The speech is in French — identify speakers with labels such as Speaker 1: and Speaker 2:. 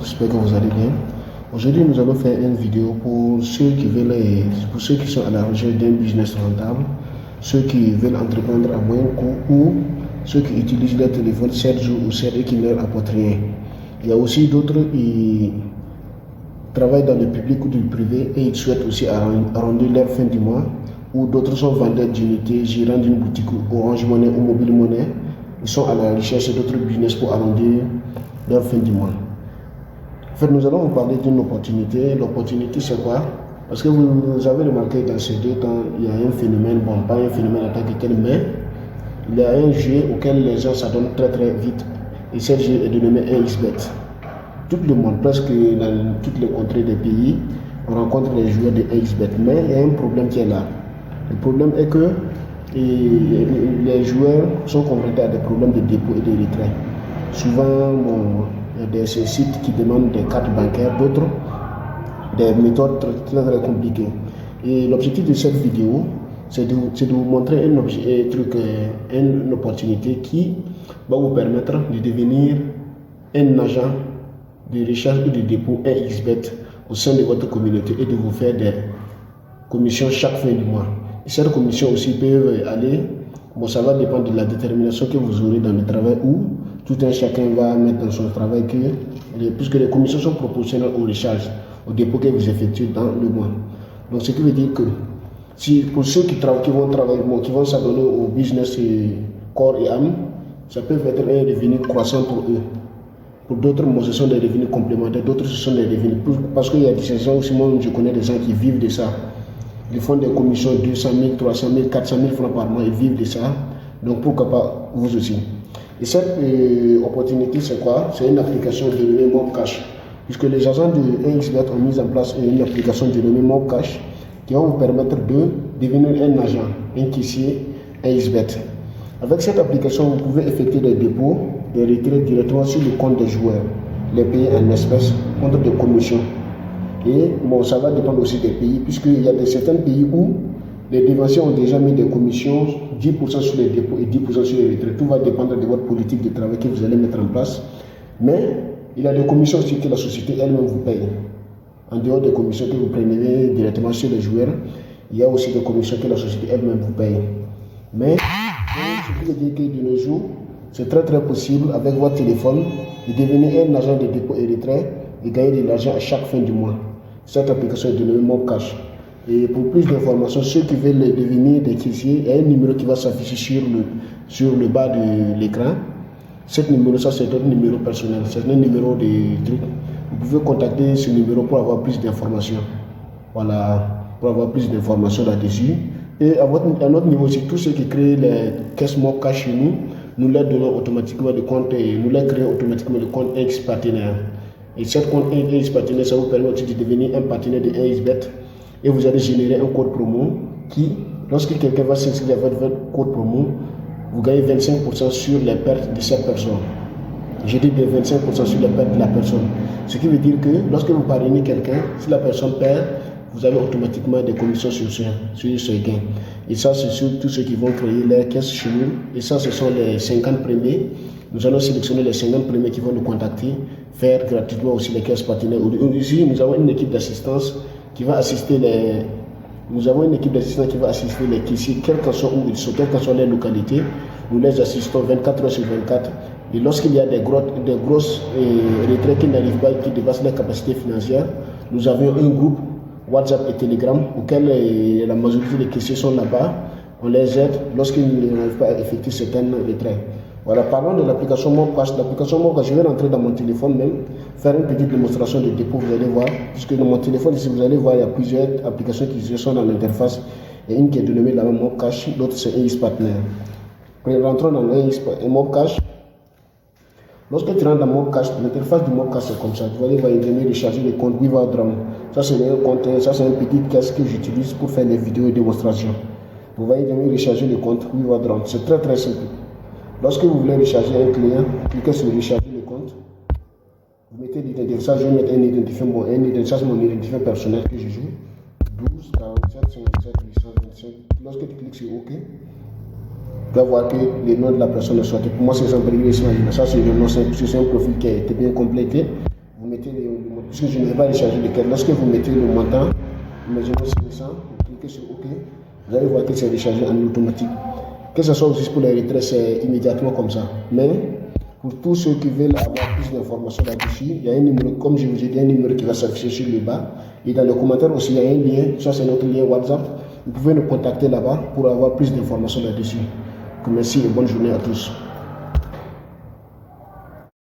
Speaker 1: j'espère que vous allez bien. Aujourd'hui, nous allons faire une vidéo pour ceux qui sont à la recherche d'un business rentable, ceux qui veulent entreprendre à moyen coût ou ceux qui utilisent leur téléphone 7 jours ou 7 et qui ne leur apportent rien. Il y a aussi d'autres qui travaillent dans le public ou du privé et ils souhaitent aussi arrondir leur fin du mois, ou d'autres sont vendeurs d'unités, gérants d'une boutique Orange Money ou Mobile Money. Ils sont à la recherche d'autres business pour arrondir leur fin du mois. En fait, nous allons vous parler d'une opportunité. L'opportunité, c'est quoi? Parce que vous avez remarqué dans ces deux temps, il y a un phénomène, bon, pas un phénomène en tant que tel, mais il y a un jeu auquel les gens s'adonnent très très vite. Et ce jeu est dénommé 1xBet. Tout le monde, presque dans toutes les contrées des pays, on rencontre les joueurs de 1xBet. Mais il y a un problème qui est là. Le problème est que les joueurs sont confrontés à des problèmes de dépôt et de retrait. Souvent, il y a des sites qui demandent des cartes bancaires, d'autres des méthodes très compliquées. Et l'objectif de cette vidéo, c'est de vous montrer une opportunité qui va vous permettre de devenir un agent de recherche ou de dépôt 1xBet au sein de votre communauté et de vous faire des commissions chaque fin du mois. Et cette commission aussi peut aller, ça va dépendre de la détermination que vous aurez dans le travail ou tout un chacun va mettre dans son travail puisque les commissions sont proportionnelles aux recharges, au dépôt que vous effectuez dans le mois. Donc ce qui veut dire que pour ceux qui vont travailler, qui vont s'adonner au business corps et âme, ça peut être un revenu croissant pour eux. Pour d'autres, ce sont des revenus complémentaires, d'autres ce sont des revenus. Parce qu'il y a des gens aussi, moi je connais des gens qui vivent de ça. Ils font des commissions 200 000, 300 000, 400 000 francs par mois, ils vivent de ça. Donc pourquoi pas vous aussi. Et cette opportunité, c'est quoi? C'est une application dénommée Mobcash. Puisque les agents de 1xBet ont mis en place une application dénommée Mobcash qui va vous permettre de devenir un agent, un caissier 1xBet. Avec cette application, vous pouvez effectuer des dépôts, des retraits directement sur le compte des joueurs, les payer en espèces contre des commissions. Et ça va dépendre aussi des pays, puisqu'il y a certains pays où les dévanciers ont déjà mis des commissions, 10% sur les dépôts et 10% sur les retraits. Tout va dépendre de votre politique de travail que vous allez mettre en place. Mais il y a des commissions aussi que la société elle-même vous paye. En dehors des commissions que vous prenez directement sur les joueurs, il y a aussi des commissions que la société elle-même vous paye. Mais ce qui veut dire que de nos jours, c'est très très possible avec votre téléphone de devenir un agent de dépôt et retrait et gagner de l'argent à chaque fin du mois. Cette application est dénommée Mobcash. Et pour plus d'informations, ceux qui veulent devenir des caissiers, il y a un numéro qui va s'afficher sur le bas de l'écran. Ce numéro, ça c'est notre numéro personnel, c'est un numéro de truc. Vous pouvez contacter ce numéro pour avoir plus d'informations. Voilà, pour avoir plus d'informations là-dessus. Et à notre niveau aussi, tous ceux qui créent les caisses Mobcash chez nous, nous leur donnons automatiquement le compte et nous leur créons automatiquement le compte X partenaire. Et cette compte X partenaire, ça vous permet aussi de devenir un partenaire de 1xBet. Et vous allez générer un code promo qui, lorsque quelqu'un va s'inscrire avec votre code promo, vous gagnez 25% sur les pertes de cette personne. Je dis bien 25% sur les pertes de la personne. Ce qui veut dire que lorsque vous parrainez quelqu'un, si la personne perd, vous avez automatiquement des commissions sur ce gain. Et ça, c'est sur tous ceux qui vont créer leur caisse chez nous. Et ça, ce sont les 50 premiers. Nous allons sélectionner les 50 premiers qui vont nous contacter, faire gratuitement aussi les caisses partenaires. Ici, nous avons une équipe d'assistance qui va assister les caissiers, quels qu'en soient où ils sont, quelles qu'en soient les localités. Nous les assistons 24 heures sur 24. Et lorsqu'il y a des grosses retraits qui n'arrivent pas et qui dépassent les capacités financières, nous avons un groupe WhatsApp et Telegram auquel la majorité des caissiers sont là-bas. On les aide lorsqu'ils n'arrivent pas à effectuer certains retraits. Voilà, parlons de l'application Mobcash. L'application Mobcash, je vais rentrer dans mon téléphone même, faire une petite démonstration de dépôt, vous allez voir. Puisque dans mon téléphone, ici, vous allez voir, il y a plusieurs applications qui sont dans l'interface. Il y a une qui est dénommée la même Mobcash, l'autre c'est 1xPartner. Rentrons dans Mobcash. Lorsque tu rentres dans Mobcash, l'interface du Mobcash c'est comme ça. Vous allez voir, il vient recharger le compte WeaverDrum. Ça c'est un compte, ça c'est une petite caisse que j'utilise pour faire des vidéos et démonstrations. Vous voyez, venir recharger le compte WeaverDrum. C'est très très simple. Lorsque vous voulez recharger un client, cliquez sur recharger le compte. Vous mettez l'identifiant, ça je vais mettre un identifiant, ça c'est mon identifiant personnel que je joue. 12 47 57 825. Lorsque tu cliques sur OK, tu vas voir que le nom de la personne est sorti. Pour moi, c'est Jean-Pierre Ismail. Ça, c'est le nom, c'est un profil qui a été bien complété. Vous mettez puisque je ne vais pas recharger de caisse. Lorsque vous mettez le montant, imaginons 500, vous cliquez sur OK, vous allez voir que c'est rechargé en automatique. Que ce soit aussi pour les retraits, c'est immédiatement comme ça. Mais pour tous ceux qui veulent avoir plus d'informations là-dessus, il y a un numéro, comme je vous ai dit, un numéro qui va s'afficher sur le bas. Et dans les commentaires aussi, il y a un lien, ça c'est notre lien WhatsApp. Vous pouvez nous contacter là-bas pour avoir plus d'informations là-dessus. Merci et bonne journée à tous.